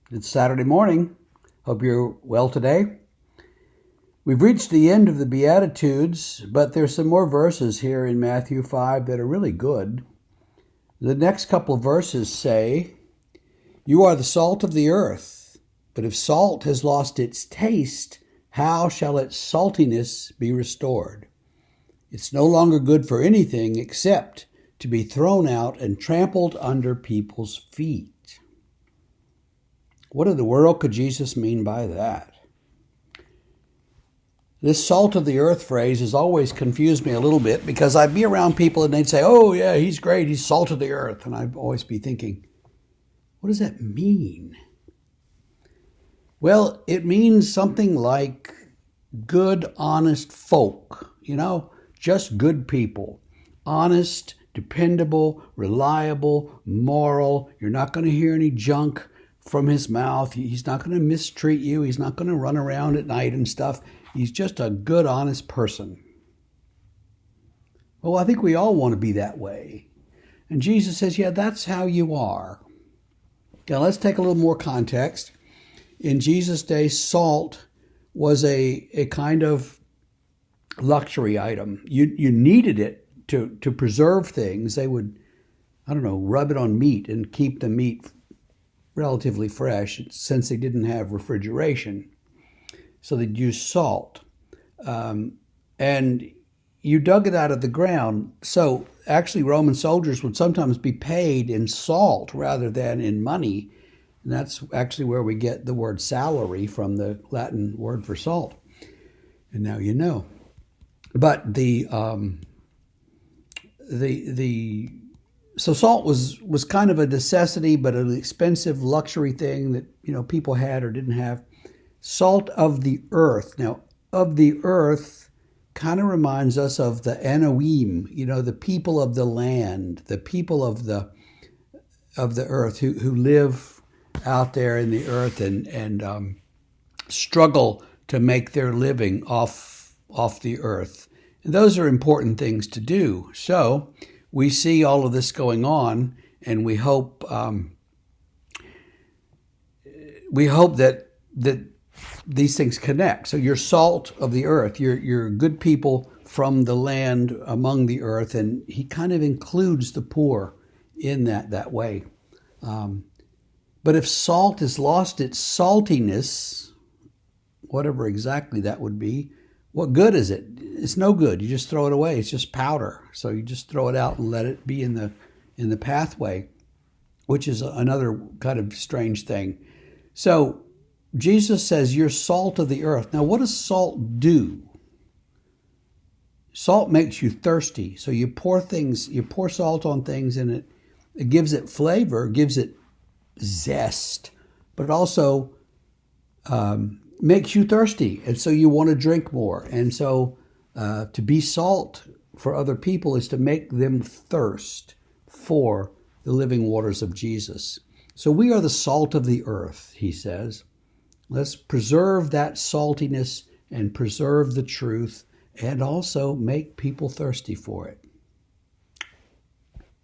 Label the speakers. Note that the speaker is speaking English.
Speaker 1: It's Saturday morning. Hope you're well today. We've reached the end of the Beatitudes, but there's some more verses here in Matthew 5 that are really good. The next couple of verses say, "You are the salt of the earth, but if salt has lost its taste, how shall its saltiness be restored? It's no longer good for anything except to be thrown out and trampled under people's feet." What in the world could Jesus mean by that? This salt of the earth phrase has always confused me a little bit because I'd be around people and they'd say, "Oh yeah, he's great, he's salt of the earth." And I'd always be thinking, what does that mean? Well, it means something like good, honest folk, just good people. Honest, dependable, reliable, moral. You're not going to hear any junk from his mouth. He's not going to mistreat you. He's not going to run around at night and stuff. He's just a good, honest person. Well, I think we all want to be that way. And Jesus says, yeah, that's how you are. Now, let's take a little more context. In Jesus' day, salt was a kind of luxury item. You needed it to preserve things. They would, rub it on meat and keep the meat relatively fresh since they didn't have refrigeration. So they'd use salt. And you dug it out of the ground. So actually Roman soldiers would sometimes be paid in salt rather than in money. And that's actually where we get the word salary from, the Latin word for salt. And now you know. But so salt was kind of a necessity, but an expensive luxury thing that people had or didn't have. Salt of the earth. Now, of the earth kind of reminds us of the Anoim, the people of the land, the people of the earth who live out there in the earth and struggle to make their living off the earth. And those are important things to do. So we see all of this going on, and we hope that these things connect. So you're salt of the earth. You're good people from the land among the earth, and he kind of includes the poor in that way. But if salt has lost its saltiness, whatever exactly that would be, what good is it? It's no good. You just throw it away. It's just powder. So you just throw it out and let it be in the pathway, which is another kind of strange thing. So Jesus says, you're salt of the earth. Now, what does salt do? Salt makes you thirsty. So you pour salt on things, and it gives it flavor, gives it zest, but it also makes you thirsty. And so you want to drink more. And so to be salt for other people is to make them thirst for the living waters of Jesus. So we are the salt of the earth, he says. Let's preserve that saltiness and preserve the truth and also make people thirsty for it.